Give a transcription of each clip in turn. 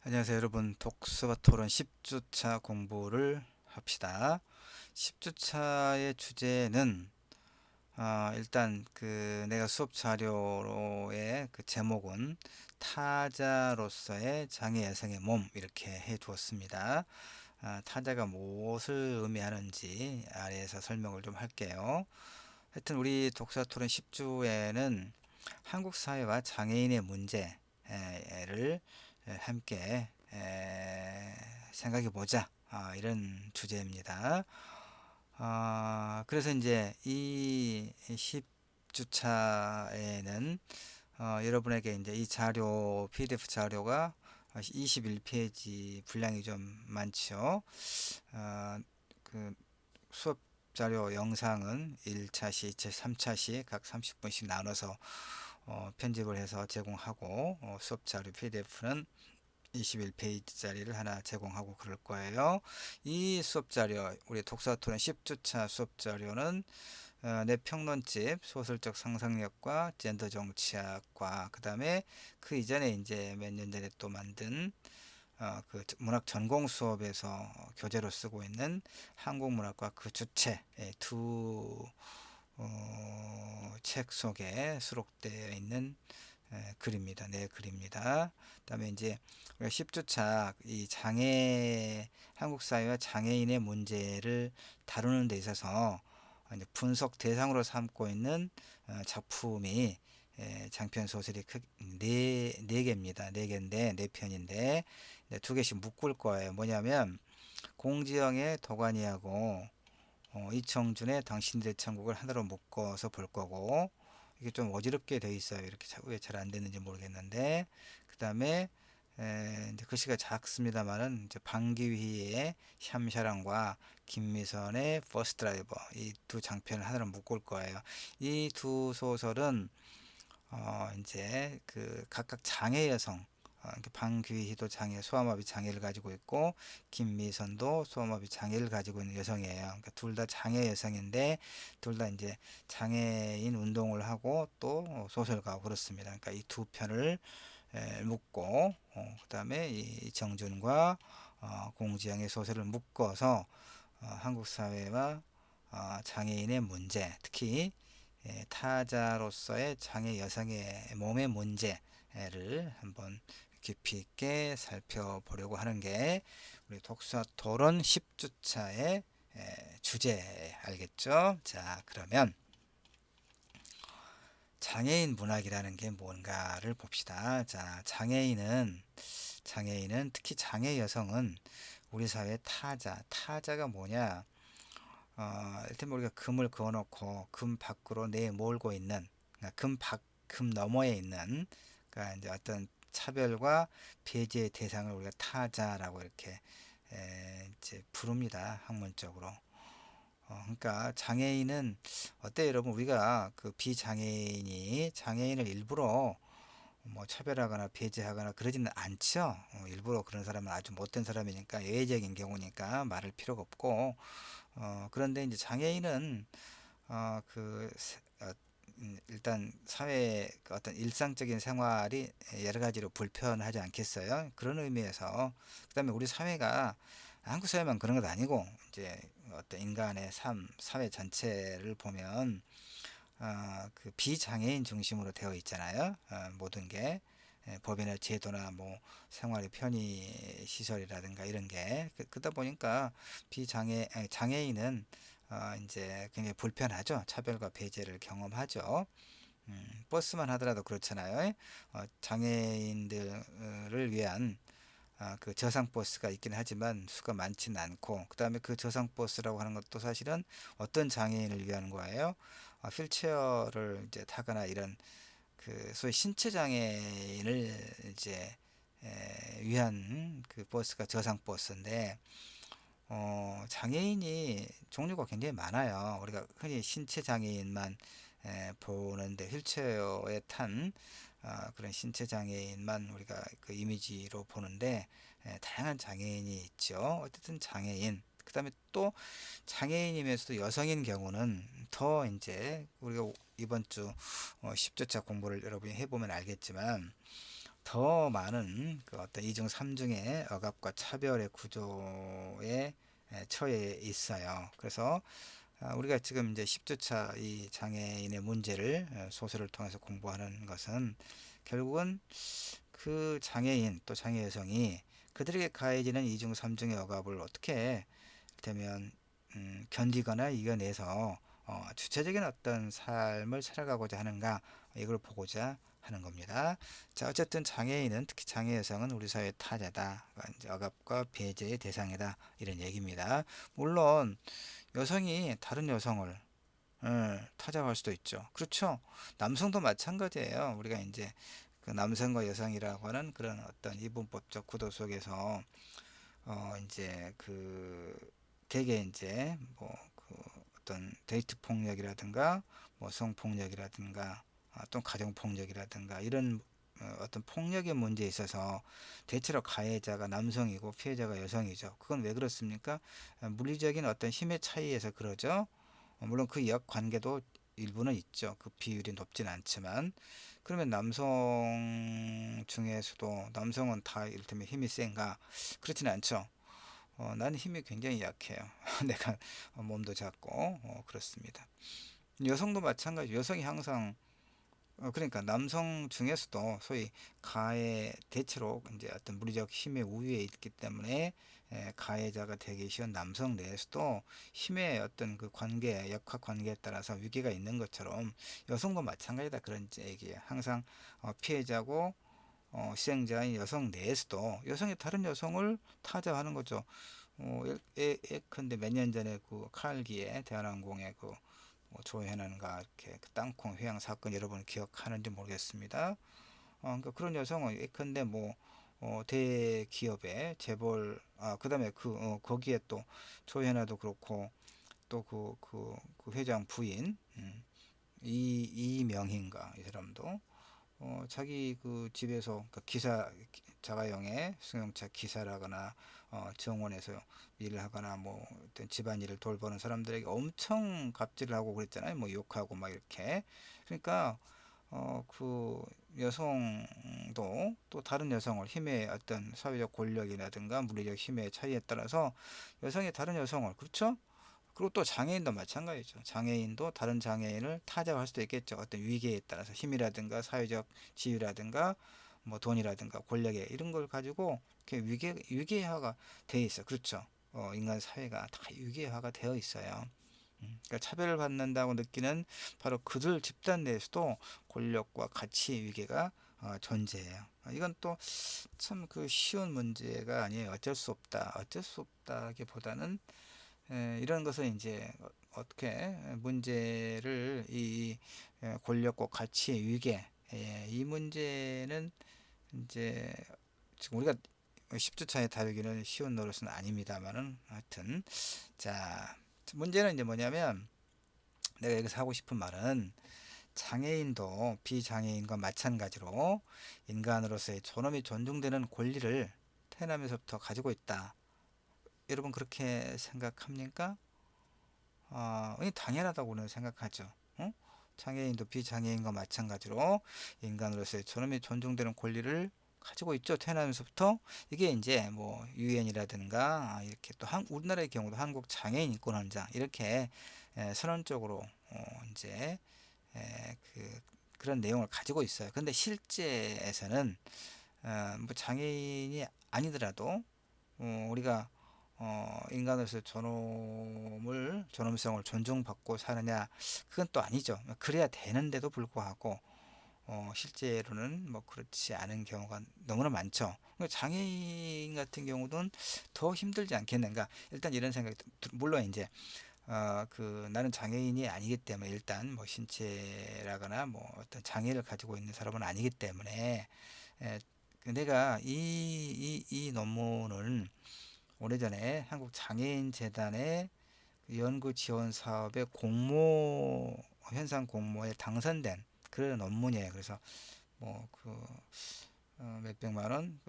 안녕하세요 여러분, 독서와 토론 10주차 공부를 합시다. 10주차의 주제는 일단 내가 수업 자료의 그 제목은 타자로서의 장애 여성의 몸 이렇게 해 두었습니다. 타자가 무엇을 의미하는지 아래에서 설명을 좀 할게요. 하여튼 우리 독서 토론 10주에는 한국 사회와 장애인의 문제를 함께 생각해 보자, 이런 주제입니다. 그래서 이제 이 10주차에는 여러분에게 이제 이 자료 PDF 자료가 21페이지 분량이 좀 많죠. 어, 그 수업 자료 영상은 1차시, 2차, 3차시 각 30분씩 나눠서 편집을 해서 제공하고, 수업 자료 PDF는 21페이지짜리를 하나 제공하고 그럴 거예요. 이 수업 자료, 우리 독서토론 10주차 수업 자료는 내 평론집, 소설적 상상력과 젠더 정치학과, 그 다음에 그 이전에 이제 몇 년 전에 또 만든 그 문학 전공 수업에서 교재로 쓰고 있는 한국문학과 그 주체 책 속에 수록되어 있는 글입니다. 네, 글입니다. 그다음에 이제 10주차 이 장애 한국 사회와 장애인의 문제를 다루는 데 있어서 이제 분석 대상으로 삼고 있는 작품이 장편 소설이 네 개입니다. 네 개인데 네 편인데 두 개씩 묶을 거예요. 뭐냐면 공지영의 도가니하고 이청준의 당신들의 천국을 하나로 묶어서 볼 거고, 이게 좀 어지럽게 돼 있어요. 이렇게 왜 잘 안 되는지 모르겠는데, 그 다음에 이제 글씨가 작습니다만은 이제 방기휘의 샴샤랑과 김미선의 버스 드라이버, 이 두 장편을 하나로 묶을 거예요. 이 두 소설은 이제 그 각각 장애 여성, 방귀희도 장애, 소아마비 장애를 가지고 있고 김미선도 소아마비 장애를 가지고 있는 여성이에요. 그러니까 둘 다 장애 여성인데 둘 다 이제 장애인 운동을 하고 또 소설가고 그렇습니다. 그러니까 이 두 편을 묶고, 그다음에 이 정준과 공지영의 소설을 묶어서 한국 사회와 장애인의 문제, 특히 타자로서의 장애 여성의 몸의 문제를 한번 깊이 있게 살펴보려고 하는 게 우리 독서 토론 10주차의 주제, 알겠죠? 자, 그러면 장애인 문학이라는 게 뭔가를 봅시다. 자, 장애인은 특히 장애 여성은 우리 사회 타자가 뭐냐? 일단 우리가 금을 그어놓고 금 밖으로 내몰고 있는, 그러니까 금 너머에 있는, 그러니까 이제 어떤 차별과 배제의 대상을 우리가 타자라고 이렇게 이제 부릅니다. 학문적으로. 그러니까 장애인은 어때요, 여러분? 우리가 그 비장애인이 장애인을 일부러 뭐 차별하거나 배제하거나 그러지는 않죠. 일부러 그런 사람은 아주 못된 사람이니까, 예외적인 경우니까 말할 필요가 없고, 그런데 이제 장애인은 어, 그 일단 사회 그 어떤 일상적인 생활이 여러 가지로 불편하지 않겠어요. 그런 의미에서, 그다음에 우리 사회가 한국 사회만 그런 것 아니고 이제 어떤 인간의 삶, 사회 전체를 보면 그 비장애인 중심으로 되어 있잖아요. 모든 게 법이나 제도나 뭐 생활의 편의 시설이라든가 이런 게 그러다 보니까 장애인은 이제 굉장히 불편하죠. 차별과 배제를 경험하죠. 버스만 하더라도 그렇잖아요. 장애인들을 위한 그 저상 버스가 있긴 하지만 수가 많지는 않고, 그 다음에 그 저상 버스라고 하는 것도 사실은 어떤 장애인을 위한 거예요? 휠체어를 이제 타거나 이런 그 소위 신체 장애인을 이제 위한 그 버스가 저상 버스인데, 장애인이 종류가 굉장히 많아요. 우리가 흔히 신체 장애인만 보는데, 휠체어에 탄 그런 신체 장애인만 우리가 그 이미지로 보는데, 다양한 장애인이 있죠. 어쨌든 장애인. 그 다음에 또 장애인이면서도 여성인 경우는 더 이제 우리가 이번 주 10주차 공부를 여러분이 해보면 알겠지만 더 많은 그 어떤 이중 삼중의 억압과 차별의 구조에 처해 있어요. 그래서 우리가 지금 이제 10주차 이 장애인의 문제를 소설을 통해서 공부하는 것은 결국은 그 장애인 또 장애 여성이 그들에게 가해지는 이중 삼중의 억압을 어떻게 되면 견디거나 이겨내서 주체적인 어떤 삶을 살아가고자 하는가, 이걸 보고자 하는 겁니다. 자, 어쨌든 장애인은, 특히 장애 여성은 우리 사회의 타자다, 이제 억압과 배제의 대상이다, 이런 얘기입니다. 물론 여성이 다른 여성을 타자할 수도 있죠. 그렇죠. 남성도 마찬가지예요. 우리가 이제 그 남성과 여성이라고 하는 그런 어떤 이분법적 구도 속에서 이제 그 대개 이제 뭐 그 어떤 데이트 폭력이라든가 뭐 성폭력이라든가 또는 가정 폭력이라든가 이런 어떤 폭력의 문제에 있어서 대체로 가해자가 남성이고 피해자가 여성이죠. 그건 왜 그렇습니까? 물리적인 어떤 힘의 차이에서 그러죠. 물론 그 역관계도 일부는 있죠. 그 비율이 높진 않지만. 그러면 남성 중에서도 남성은 다 이를테면 힘이 센가? 그렇진 않죠. 나는 힘이 굉장히 약해요. 내가 몸도 작고 그렇습니다. 여성도 마찬가지. 여성이 항상 그러니까 남성 중에서도 소위 가해 대체로 이제 어떤 물리적 힘의 우위에 있기 때문에 가해자가 되기 쉬운 남성 내에서도 힘의 어떤 그 관계, 역학 관계에 따라서 위계가 있는 것처럼 여성도 마찬가지다, 그런 얘기예요. 항상 피해자고 시행자인 여성 내에서도 여성이 다른 여성을 타자하는 거죠. 예컨대 몇 년 전에 그 칼기에 대한항공의 그뭐 조현아인가 이렇게 그 땅콩 회항 사건, 여러분 기억하는지 모르겠습니다. 그러니까 그런 여성은 예컨대 뭐 대기업의 재벌, 그다음에 거기에 또 조현아도 그렇고 또 그 회장 부인, 이명희인가 이 사람도 자기 그 집에서 그 기사, 자가용의 승용차 기사라거나 정원에서 일을 하거나 뭐 어떤 집안일을 돌보는 사람들에게 엄청 갑질을 하고 그랬잖아요. 뭐 욕하고 막 이렇게. 그러니까 그 여성도 또 다른 여성을, 힘의 어떤 사회적 권력이라든가 물리적 힘의 차이에 따라서 여성이 다른 여성을, 그렇죠? 그리고 또 장애인도 마찬가지죠. 장애인도 다른 장애인을 타자할 수도 있겠죠. 어떤 위계에 따라서 힘이라든가 사회적 지위라든가 뭐 돈이라든가 권력에 이런 걸 가지고 이렇게 위계화가 되어 있어. 그렇죠. 인간 사회가 다 위계화가 되어 있어요. 그러니까 차별을 받는다고 느끼는 바로 그들 집단 내에서도 권력과 가치 위계가 존재해요. 이건 또 참 그 쉬운 문제가 아니에요. 어쩔 수 없다. 어쩔 수 없다기보다는 이런 것은 이제 어떻게 문제를 이 권력과 가치의 위계, 이 문제는 이제 지금 우리가 10주 차에 다루기는 쉬운 노릇은 아닙니다만은 하여튼 자, 문제는 이제 뭐냐면 내가 여기서 하고 싶은 말은 장애인도 비장애인과 마찬가지로 인간으로서의 존엄이 존중되는 권리를 태어나면서부터 가지고 있다. 여러분 그렇게 생각합니까? 당연하다고는 생각하죠. 어? 장애인도 비장애인과 마찬가지로 인간으로서의 존엄이 존중되는 권리를 가지고 있죠. 태어나면서부터. 이게 이제 뭐 유엔이라든가 이렇게 또 우리나라의 경우도 한국 장애인 인권헌장 이렇게 선언적으로 이제 그런 내용을 가지고 있어요. 근데 실제에서는 뭐 장애인이 아니더라도 우리가 인간으로서 존엄성을 존중받고 사느냐, 그건 또 아니죠. 그래야 되는데도 불구하고 실제로는 뭐 그렇지 않은 경우가 너무나 많죠. 그러니까 장애인 같은 경우는 더 힘들지 않겠는가. 일단 이런 생각이 물론 이제 나는 장애인이 아니기 때문에 일단 뭐 신체라거나 뭐 어떤 장애를 가지고 있는 사람은 아니기 때문에 내가 이 논문은 오래전에 한국장애인재단의 연구 지원 사업의 공모, 현상 공모에 당선된 그런 논문이에요. 그래서 뭐그 몇백만 원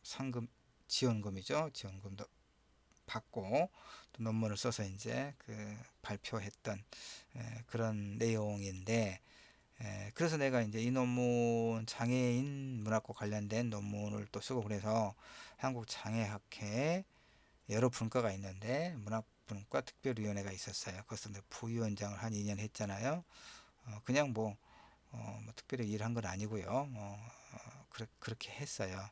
상금 지원금이죠. 지원금도 받고 또 논문을 써서 이제 발표했던 그런 내용인데 그래서 내가 이제 이 논문 장애인 문학과 관련된 논문을 또 쓰고 그래서 한국장애학회 여러 분과가 있는데 문학분과 특별위원회가 있었어요. 그래서 내가 부위원장을 한 2년 했잖아요. 그냥 뭐 특별히 일한 건 아니고요. 그렇게 했어요.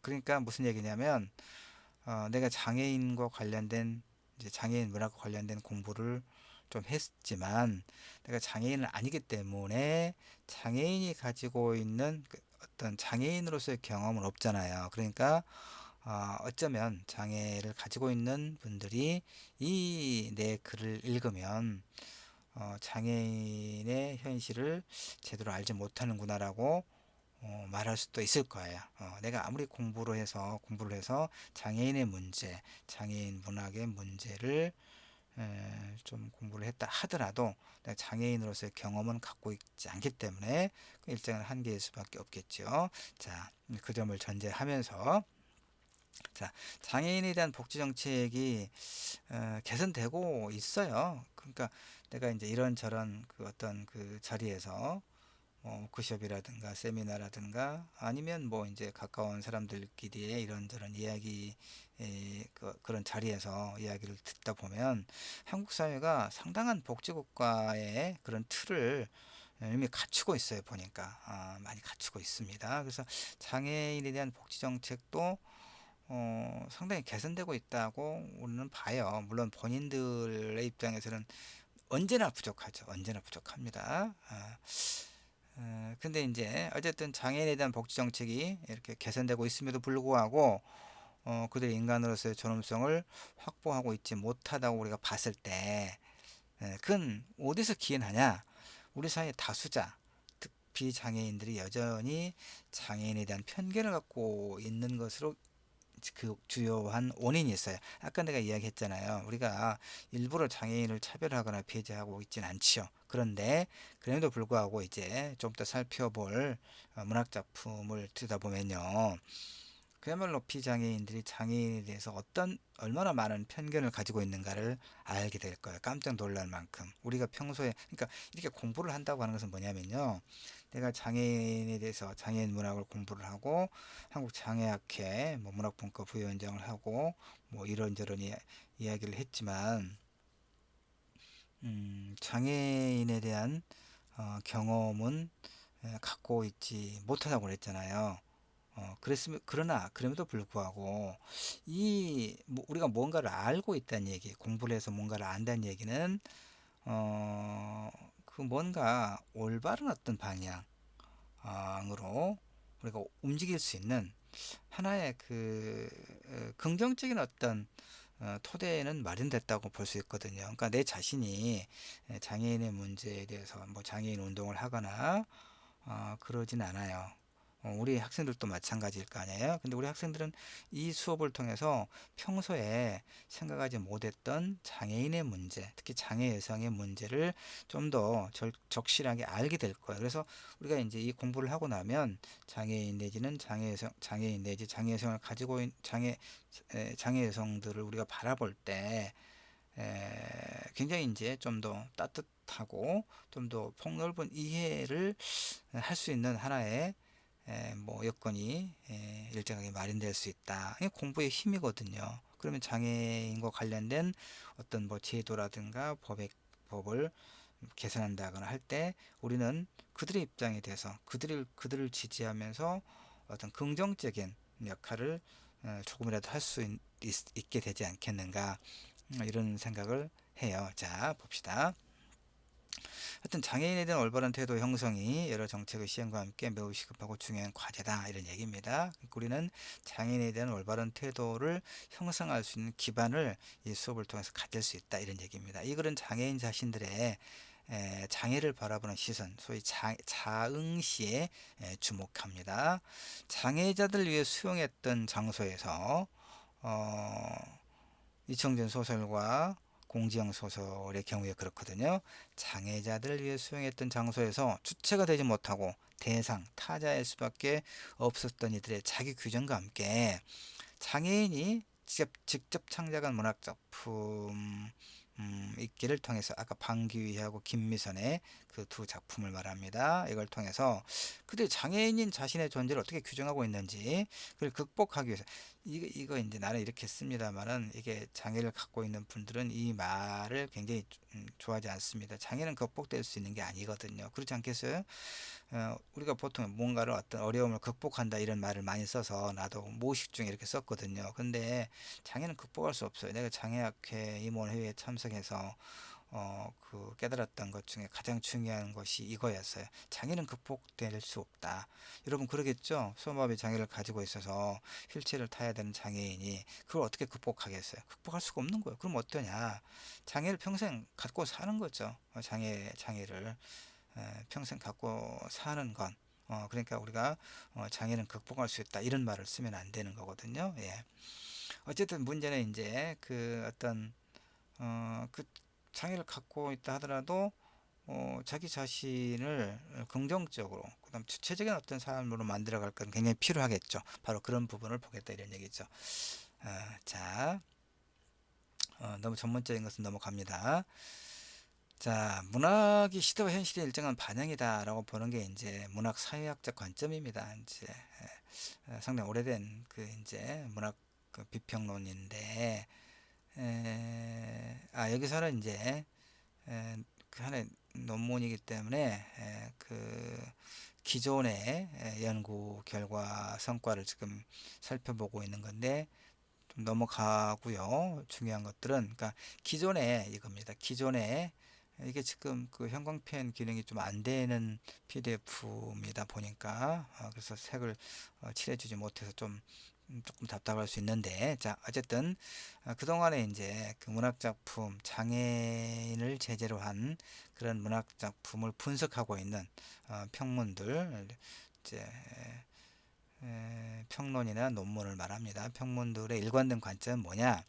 그러니까 무슨 얘기냐면 내가 장애인과 관련된 이제 장애인 문학과 관련된 공부를 좀 했지만 내가 장애인은 아니기 때문에 장애인이 가지고 있는 그 어떤 장애인으로서의 경험은 없잖아요. 그러니까 어쩌면 장애를 가지고 있는 분들이 이 내 글을 읽으면 장애인의 현실을 제대로 알지 못하는구나라고 말할 수도 있을 거예요. 내가 아무리 공부를 해서 장애인의 문제, 장애인 문학의 문제를 좀 공부를 했다 하더라도 내가 장애인으로서의 경험은 갖고 있지 않기 때문에 그 일정한 한계일 수밖에 없겠죠. 자, 그 점을 전제하면서 자, 장애인에 대한 복지 정책이 개선되고 있어요. 그러니까 내가 이제 이런저런 그 어떤 그 자리에서 워크숍이라든가 세미나라든가 아니면 뭐 이제 가까운 사람들끼리의 이런저런 이야기 그런 자리에서 이야기를 듣다 보면 한국 사회가 상당한 복지국가의 그런 틀을 이미 갖추고 있어요. 보니까 많이 갖추고 있습니다. 그래서 장애인에 대한 복지 정책도 상당히 개선되고 있다고 우리는 봐요. 물론 본인들의 입장에서는 언제나 부족하죠. 언제나 부족합니다. 근데 이제 어쨌든 장애인에 대한 복지 정책이 이렇게 개선되고 있음에도 불구하고 그들의 인간으로서의 존엄성을 확보하고 있지 못하다고 우리가 봤을 때 그건 어디서 기인하냐? 우리 사회 다수자, 특 비장애인들이 여전히 장애인에 대한 편견을 갖고 있는 것으로 그 주요한 원인이 있어요. 아까 내가 이야기했잖아요. 우리가 일부러 장애인을 차별하거나 배제하고 있진 않지요. 그런데 그럼에도 불구하고 이제 좀 더 살펴볼 문학 작품을 들여다보면요. 그야말로 비장애인들이 장애인에 대해서 얼마나 많은 편견을 가지고 있는가를 알게 될 거예요. 깜짝 놀랄 만큼. 우리가 평소에, 그러니까 이렇게 공부를 한다고 하는 것은 뭐냐면요. 내가 장애인에 대해서 장애인 문학을 공부를 하고 한국장애학회 뭐 문학분과 부위원장을 하고 뭐 이런저런 이야기를 했지만 장애인에 대한 경험은 갖고 있지 못하다고 그랬잖아요. 그러나 그럼에도 불구하고 우리가 뭔가를 알고 있다는 얘기, 공부를 해서 뭔가를 안다는 얘기는 그 뭔가 올바른 어떤 방향으로 우리가 움직일 수 있는 하나의 긍정적인 어떤 토대는 마련됐다고 볼 수 있거든요. 그러니까 내 자신이 장애인의 문제에 대해서 뭐 장애인 운동을 하거나 그러진 않아요. 우리 학생들도 마찬가지일 거 아니에요. 근데 우리 학생들은 이 수업을 통해서 평소에 생각하지 못했던 장애인의 문제, 특히 장애 여성의 문제를 좀 더 적실하게 알게 될 거예요. 그래서 우리가 이제 이 공부를 하고 나면 장애인 내지는 장애인 내지 장애 여성을 가지고 있는 장애 여성들을 우리가 바라볼 때 굉장히 이제 좀 더 따뜻하고 좀 더 폭넓은 이해를 할 수 있는 하나의 뭐 여건이 일정하게 마련될 수 있다. 이게 공부의 힘이거든요. 그러면 장애인과 관련된 어떤 뭐 제도라든가 법을 개선한다거나 할 때 우리는 그들의 입장에 대해서 그들을 지지하면서 어떤 긍정적인 역할을 조금이라도 할 수 있게 되지 않겠는가 이런 생각을 해요. 자, 봅시다. 하여튼 장애인에 대한 올바른 태도 형성이 여러 정책의 시행과 함께 매우 시급하고 중요한 과제다 이런 얘기입니다. 그러니까 우리는 장애인에 대한 올바른 태도를 형성할 수 있는 기반을 이 수업을 통해서 가질 수 있다 이런 얘기입니다. 이 글은 장애인 자신들의 장애를 바라보는 시선, 소위 자응시에 주목합니다. 장애자들 위해 수용했던 장소에서 어, 이청준 소설과 공지영 소설의 경우에 그렇거든요. 장애자들을 위해 수용했던 장소에서 주체가 되지 못하고 타자일 수밖에 없었던 이들의 자기 규정과 함께 장애인이 직접 창작한 문학 작품을 읽기를 통해서 아까 방귀위하고 김미선의 그 두 작품을 말합니다. 이걸 통해서 그들 장애인인 자신의 존재를 어떻게 규정하고 있는지 그걸 극복하기 위해서 이거 이제 나는 이렇게 씁니다만은 이게 장애를 갖고 있는 분들은 이 말을 굉장히 좋아하지 않습니다. 장애는 극복될 수 있는 게 아니거든요. 그렇지 않겠어요? 우리가 보통 뭔가를 어떤 어려움을 극복한다 이런 말을 많이 써서 나도 모식 중에 이렇게 썼거든요. 근데 장애는 극복할 수 없어요. 내가 장애학회 임원회의에 참석해서 그 깨달았던 것 중에 가장 중요한 것이 이거였어요. 장애는 극복될 수 없다. 여러분 그러겠죠? 소마비 장애를 가지고 있어서 휠체어를 타야 되는 장애인이 그걸 어떻게 극복하겠어요? 극복할 수가 없는 거예요. 그럼 어떠냐? 장애를 평생 갖고 사는 거죠. 장애를 평생 갖고 사는 건 그러니까 우리가 장애는 극복할 수 있다 이런 말을 쓰면 안 되는 거거든요. 예. 어쨌든 문제는 이제 그 어떤 그 장애를 갖고 있다 하더라도 자기 자신을 긍정적으로 그다음 주체적인 어떤 삶으로 만들어갈 건 굉장히 필요하겠죠. 바로 그런 부분을 보겠다 이런 얘기죠. 자, 너무 전문적인 것은 넘어갑니다. 자, 문학이 시대와 현실의 일정한 반영이다라고 보는 게 이제 문학 사회학적 관점입니다. 이제 상당히 오래된 그 이제 문학 그 비평론인데 여기서는 이제 그 하나의 논문이기 때문에 그 기존의 연구 결과 성과를 지금 살펴보고 있는 건데 좀 넘어가고요. 중요한 것들은 그러니까 기존에 이겁니다. 기존에 이게 지금 그 형광펜 기능이 좀 안 되는 PDF입니다. 보니까 그래서 색을 칠해주지 못해서 좀 조금 답답할 수 있는데 자 어쨌든 그동안에 이제 그 문학 작품 장애인을 제재로 한 그런 문학 작품을 분석하고 있는 평문들 이제 평론이나 논문을 말합니다. 평문들의 일관된 관점은 뭐냐?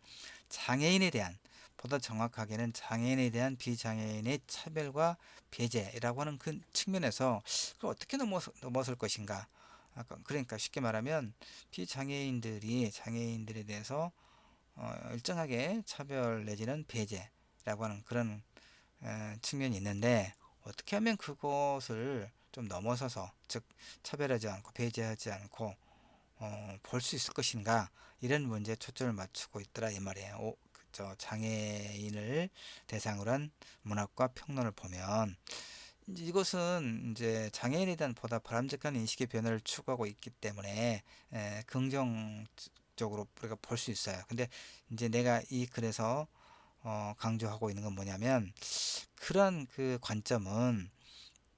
장애인에 대한 보다 정확하게는 장애인에 대한 비장애인의 차별과 배제라고 하는 그 측면에서 그걸 어떻게 넘어설 것인가? 그러니까 쉽게 말하면 비장애인들이 장애인들에 대해서 일정하게 차별 내지는 배제라고 하는 그런 측면이 있는데 어떻게 하면 그것을 좀 넘어서서 즉 차별하지 않고 배제하지 않고 볼 수 있을 것인가 이런 문제에 초점을 맞추고 있더라 이 말이에요. 저 장애인을 대상으로 한 문학과 평론을 보면 이것은 이제 장애인에 대한 보다 바람직한 인식의 변화를 추구하고 있기 때문에 긍정적으로 우리가 볼 수 있어요. 근데 이제 내가 이 글에서 강조하고 있는 건 뭐냐면 그런 그 관점은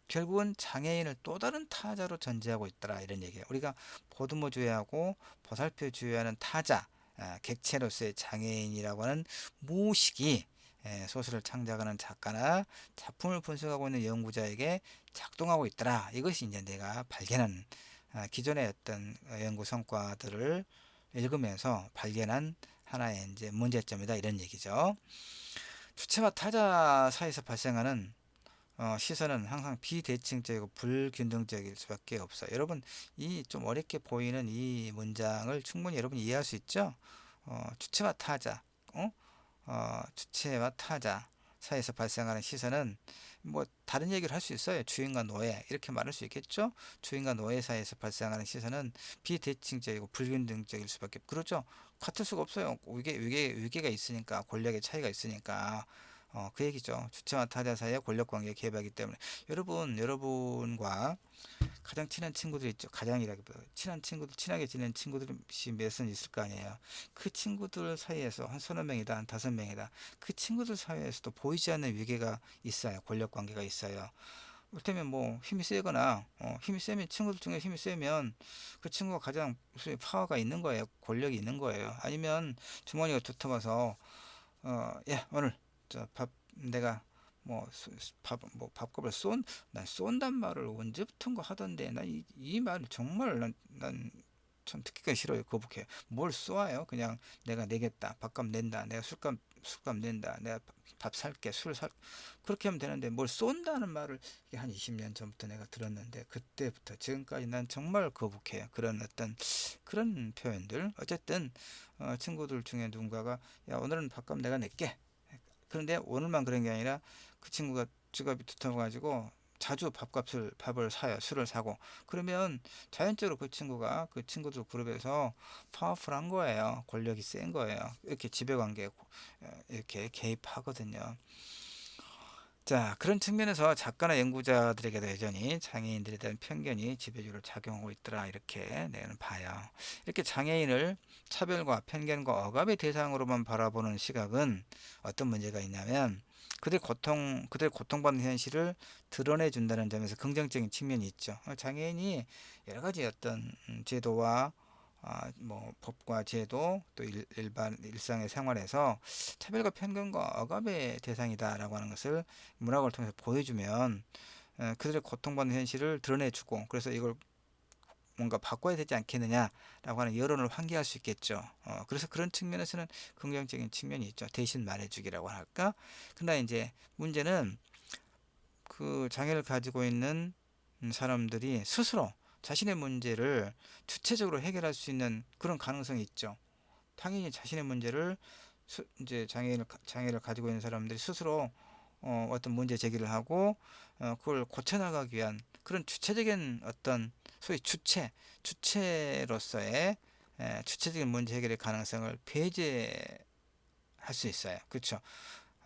결국은 장애인을 또 다른 타자로 전제하고 있더라 이런 얘기예요. 우리가 보듬어줘야 하고 보살펴줘야 하는 타자, 객체로서의 장애인이라고 하는 무의식이 소설을 창작하는 작가나 작품을 분석하고 있는 연구자에게 작동하고 있더라. 이것이 이제 내가 발견한 기존의 어떤 연구 성과들을 읽으면서 발견한 하나의 이제 문제점이다 이런 얘기죠. 주체와 타자 사이에서 발생하는 시선은 항상 비대칭적이고 불균등적일 수밖에 없어요. 여러분 이 좀 어렵게 보이는 이 문장을 충분히 여러분이 이해할 수 있죠? 주체와 타자, 주체와 타자 사이에서 발생하는 시선은 뭐 다른 얘기를 할 수 있어요. 주인과 노예 이렇게 말할 수 있겠죠? 주인과 노예 사이에서 발생하는 시선은 비대칭적이고 불균등적일 수밖에 그렇죠. 같을 수가 없어요. 위계가 있으니까 권력의 차이가 있으니까 그 얘기죠. 주체와 타자 사이의 권력 관계 개입하기 때문에 여러분과 가장 친한 친구들 있죠. 가장이라기보다 친한 친구들, 친하게 지내는 친구들이 몇은 있을 거 아니에요. 그 친구들 사이에서 한 서너 명이다, 한 다섯 명이다. 그 친구들 사이에서도 보이지 않는 위계가 있어요. 권력 관계가 있어요. 그렇다면 뭐 힘이 세거나 힘이 세면 친구들 중에 힘이 세면 그 친구가 가장 무슨 파워가 있는 거예요. 권력이 있는 거예요. 아니면 주머니가 두터워서 야 오늘 저 밥 내가 뭐 밥값을 난 쏜단 말을 언제부턴가 하던데 난 이 말을 정말 난 참 듣기가 싫어요. 거북해. 뭘 쏘아요? 그냥 내가 내겠다. 밥값 낸다. 내가 술값 낸다. 내가 밥 살게. 술 살. 그렇게 하면 되는데 뭘 쏜다는 말을 이게 한 20년 전부터 내가 들었는데 그때부터 지금까지 난 정말 거북해요. 그런 어떤 그런 표현들. 어쨌든 친구들 중에 누군가가 야 오늘은 밥값 내가 낼게. 그런데 오늘만 그런 게 아니라 그 친구가 직업이 두터워가지고 자주 밥을 사요. 술을 사고. 그러면 자연적으로 그 친구가 그 친구들 그룹에서 파워풀한 거예요. 권력이 센 거예요. 이렇게 지배관계에 이렇게 개입하거든요. 자, 그런 측면에서 작가나 연구자들에게도 여전히 장애인들에 대한 편견이 지배적으로 작용하고 있더라. 이렇게 내는 봐요. 이렇게 장애인을 차별과 편견과 억압의 대상으로만 바라보는 시각은 어떤 문제가 있냐면 그들 고통받는 현실을 드러내준다는 점에서 긍정적인 측면이 있죠. 장애인이 여러 가지 어떤 제도와 뭐 법과 제도 또 일반 일상의 생활에서 차별과 편견과 억압의 대상이다라고 하는 것을 문학을 통해서 보여주면 그들의 고통받는 현실을 드러내주고 그래서 이걸 뭔가 바꿔야 되지 않겠느냐라고 하는 여론을 환기할 수 있겠죠. 그래서 그런 측면에서는 긍정적인 측면이 있죠. 대신 말해주기라고 할까? 근데 이제 문제는 그 장애를 가지고 있는 사람들이 스스로 자신의 문제를 주체적으로 해결할 수 있는 그런 가능성이 있죠. 당연히 자신의 문제를 이제 장애를 가지고 있는 사람들이 스스로 어떤 문제 제기를 하고 그걸 고쳐나가기 위한 그런 주체적인 어떤 소위 주체로서의 주체적인 문제 해결의 가능성을 배제할 수 있어요. 그렇죠?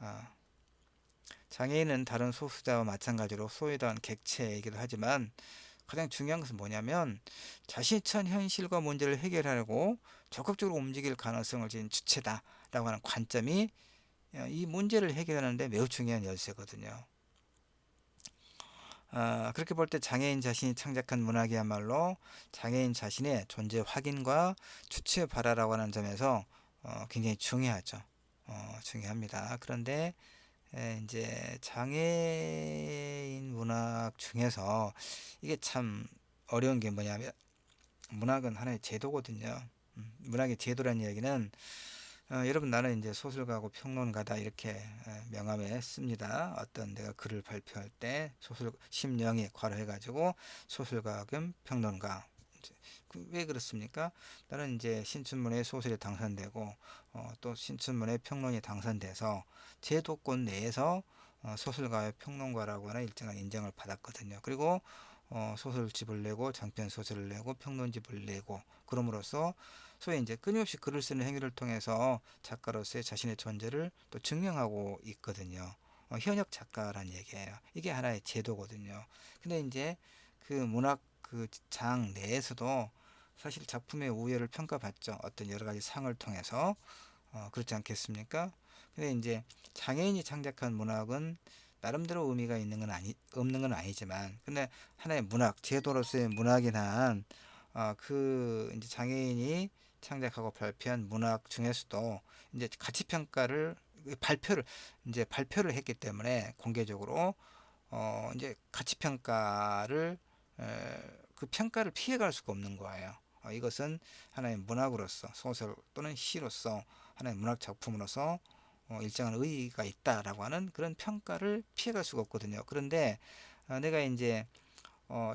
어, 장애인은 다른 소수자와 마찬가지로 소외당한 객체이기도 하지만 가장 중요한 것은 뭐냐면 자신이 처한 현실과 문제를 해결하려고 적극적으로 움직일 가능성을 지닌 주체다라고 하는 관점이 이 문제를 해결하는 데 매우 중요한 열쇠거든요. 그렇게 볼 때 장애인 자신이 창작한 문학이야말로 장애인 자신의 존재 확인과 주체 발화라고 하는 점에서 굉장히 중요하죠. 중요합니다. 그런데 이제 장애인 문학 중에서 이게 참 어려운 게 뭐냐면 문학은 하나의 제도거든요. 문학의 제도라는 이야기는 여러분 나는 이제 소설가고 평론가다 이렇게 명함에 씁니다. 어떤 내가 글을 발표할 때 소설 심령이 괄호해가지고 소설가 겸 평론가. 왜 그렇습니까? 나는 이제 신춘문예 소설이 당선되고 또 신춘문예 평론이 당선돼서 제도권 내에서 소설가의 평론가라고 하는 일정한 인정을 받았거든요. 그리고 소설집을 내고 장편 소설을 내고 평론집을 내고 그럼으로써 소위 이제 끊임없이 글을 쓰는 행위를 통해서 작가로서의 자신의 존재를 또 증명하고 있거든요. 현역 작가란 얘기예요. 이게 하나의 제도거든요. 근데 이제 그 문학 그 장 내에서도 사실 작품의 우열을 평가받죠. 어떤 여러 가지 상을 통해서 그렇지 않겠습니까? 근데 이제 장애인이 창작한 문학은 나름대로 의미가 있는 건 없는 건 아니지만, 근데 하나의 문학, 제도로서의 문학이나 그 이제 장애인이 창작하고 발표한 문학 중에서도 이제 가치 평가를 발표를 했기 때문에 공개적으로 이제 가치 평가를 그 평가를 피해갈 수가 없는 거예요. 이것은 하나의 문학으로서 소설 또는 시로서 하나의 문학 작품으로서 일정한 의의가 있다라고 하는 그런 평가를 피해갈 수가 없거든요. 그런데 내가 이제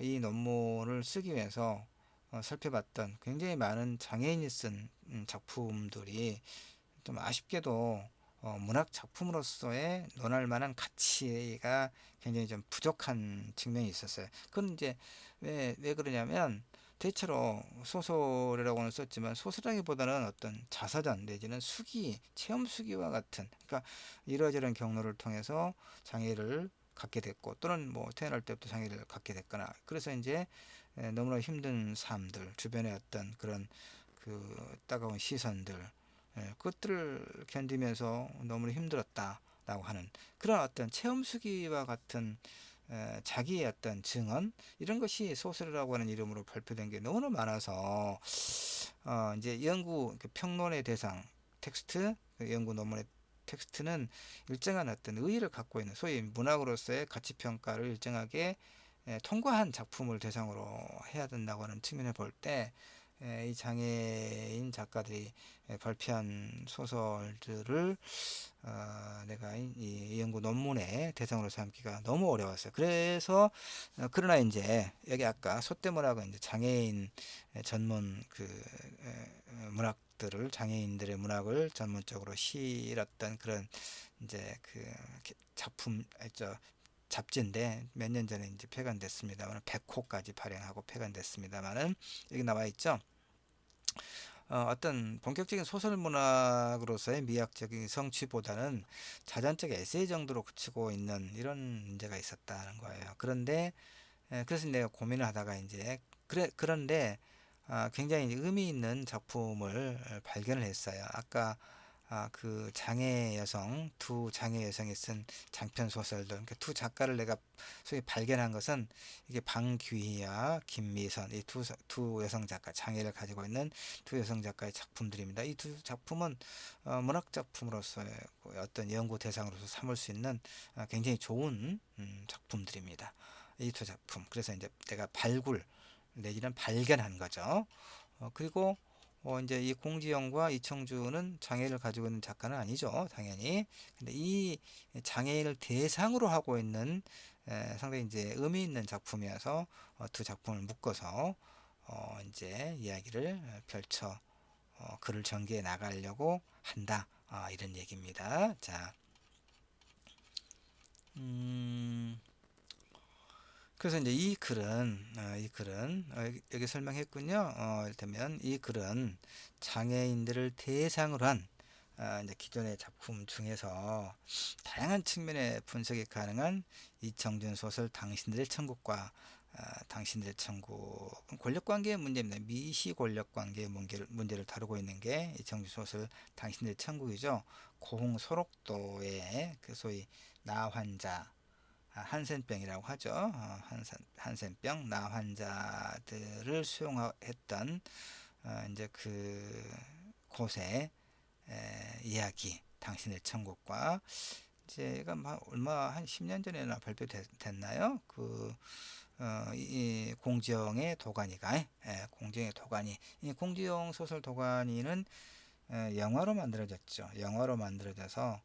이 논문을 쓰기 위해서 살펴봤던 굉장히 많은 장애인이 쓴 작품들이 좀 아쉽게도 문학 작품으로서의 논할 만한 가치가 굉장히 좀 부족한 측면이 있었어요. 그건 이제 왜 그러냐면 대체로 소설이라고는 썼지만 소설이라기보다는 어떤 자서전 내지는 체험 수기와 같은 그러니까 이러저런 경로를 통해서 장애를 갖게 됐고 또는 뭐 태어날 때부터 장애를 갖게 됐거나 그래서 이제 너무나 힘든 삶들 주변의 어떤 그런 그 따가운 시선들 그것들을 견디면서 너무 힘들었다라고 하는 그런 어떤 체험 수기와 같은 자기의 어떤 증언 이런 것이 소설이라고 하는 이름으로 발표된 게 너무나 많아서 이제 그 평론의 대상 텍스트 그 연구 논문의 텍스트는 일정한 어떤 의의를 갖고 있는 소위 문학으로서의 가치 평가를 일정하게 통과한 작품을 대상으로 해야 된다고 하는 측면을 볼때 이 장애인 작가들이 발표한 소설들을 내가 이 연구 논문의 대상으로 삼기가 너무 어려웠어요. 그래서 그러나 이제 여기 아까 소때문학은 이제 장애인 전문 그 문학들을 장애인들의 문학을 전문적으로 실었던 그런 이제 그 작품 잡지인데 몇 년 전에 이제 폐간됐습니다만 100호까지 발행하고 폐간됐습니다만은 여기 나와 있죠. 어떤 본격적인 소설 문학으로서의 미학적인 성취보다는 자전적 에세이 정도로 그치고 있는 이런 문제가 있었다는 거예요. 그런데 그래서 내가 고민을 하다가 이제 그런데 굉장히 의미 있는 작품을 발견을 했어요. 아까 그 장애 여성, 두 장애 여성이 쓴 장편 소설들, 그 두 작가를 내가 소위 발견한 것은 이게 방귀희와 김미선, 이 두 여성 작가, 장애를 가지고 있는 두 여성 작가의 작품들입니다. 이 두 작품은 문학 작품으로서 어떤 연구 대상으로서 삼을 수 있는 굉장히 좋은 작품들입니다. 이 두 작품. 그래서 이제 내가 발굴 내지는 발견한 거죠. 그리고 이제 이 공지영과 이청주는 장애를 가지고 있는 작가는 아니죠, 당연히. 근데 이 장애인을 대상으로 하고 있는 상당히 이제 의미 있는 작품이어서 두 작품을 묶어서 이제 이야기를 펼쳐 글을 전개해 나가려고 한다. 이런 얘기입니다. 자, 음, 그래서 이제 이 글은 여기 설명했군요. 이를테면 이 글은 장애인들을 대상으로 한 이제 기존의 작품 중에서 다양한 측면의 분석이 가능한 이청준 소설 당신들의 천국과 당신들의 천국 권력관계의 문제입니다. 미시 권력관계의 문제를 다루고 있는 게 이청준 소설 당신들의 천국이죠. 고흥 소록도의 그 소위 나 환자 한센병이라고 하죠. 한센병 나 환자들을 수용했던 이제 그 곳의 이야기 당신의 천국과 제가 얼마 한 10년 전에나 발표됐나요? 이 공지영의 도가니가 공지영의 도가니 이 공지영 소설 도가니는 영화로 만들어졌죠. 영화로 만들어져서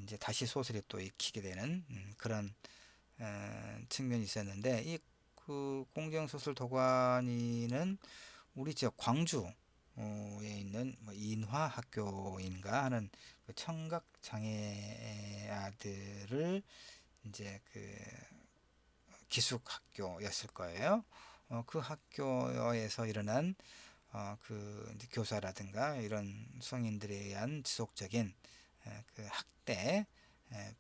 이제 다시 소설이 또 익히게 되는 그런 측면이 있었는데 이 그 공정소설 도가니는 우리 지역 광주에 있는 뭐 인화학교인가 하는 그 청각 장애 아들을 이제 그 기숙학교였을 거예요. 그 학교에서 일어난 그 이제 교사라든가 이런 성인들에 의한 지속적인 그 학대,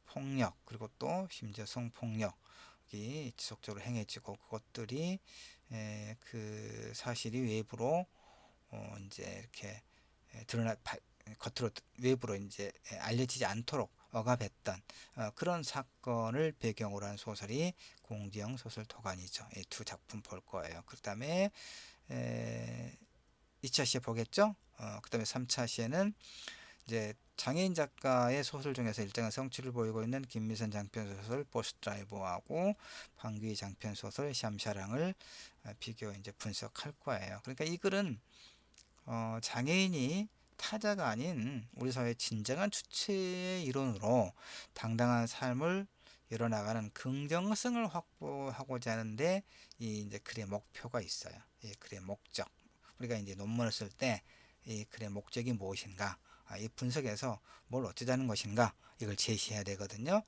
폭력 그리고 또 심지어 성폭력이 지속적으로 행해지고 그것들이 그 사실이 외부로 이제 이렇게 드러나 겉으로 외부로 이제 알려지지 않도록 억압했던 그런 사건을 배경으로 한 소설이 공지영 소설 도가니죠. 이 두 작품 볼 거예요. 그 다음에 2차 시에 보겠죠. 그 다음에 3차 시에는 이제 장애인 작가의 소설 중에서 일정한 성취를 보이고 있는 김미선 장편 소설 버스 드라이버하고 방귀 장편 소설 샴샤랑을 비교 이제 분석할 거예요. 그러니까 이 글은 장애인이 타자가 아닌 우리 사회의 진정한 주체의 일원으로 당당한 삶을 열어나가는 긍정성을 확보하고자 하는데 이 이제 글의 목표가 있어요. 이 글의 목적. 우리가 이제 논문을 쓸 때 이 글의 목적이 무엇인가, 이 분석에서 뭘 어쩌자는 것인가 이걸 제시해야 되거든요.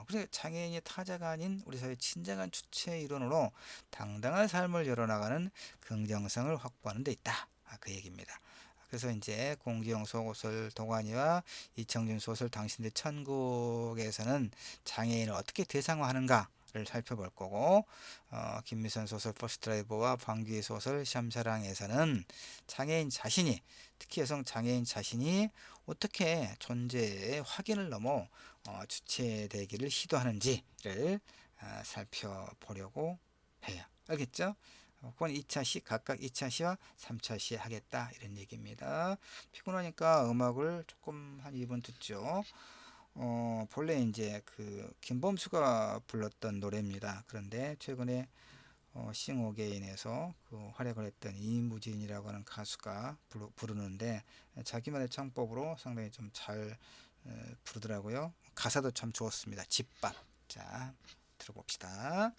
그래서 장애인이 타자가 아닌 우리 사회의 진정한 주체의 일원으로 당당한 삶을 열어나가는 긍정성을 확보하는 데 있다. 그 얘기입니다. 그래서 이제 공지영 소설 도가니와 이청준 소설 당신들 천국에서는 장애인을 어떻게 대상화하는가를 살펴볼 거고, 김미선 소설 버스드라이버와 방귀 소설 샴샤랑에서는 장애인 자신이, 특히 여성 장애인 자신이 어떻게 존재의 확인을 넘어 주체되기를 시도하는지를 살펴보려고 해요. 알겠죠? 그건 2차 시 각각 2차 시와 3차 시 하겠다 이런 얘기입니다. 피곤하니까 음악을 조금 한 2분 듣죠. 본래 이제 그 김범수가 불렀던 노래입니다. 그런데 최근에 싱어게인에서 그 활약을 했던 이무진이라고 하는 가수가 부르는데 자기만의 창법으로 상당히 좀 잘 부르더라고요. 가사도 참 좋았습니다. 집밥. 자, 들어봅시다.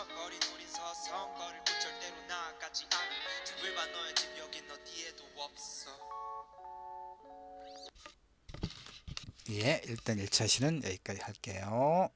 어린 우린 서성거릴 뿐 절대로 나아가지 않아. 집을 봐 너의 집 여긴 어디에도 없어. 예, 일단 1차 시는 여기까지 할게요.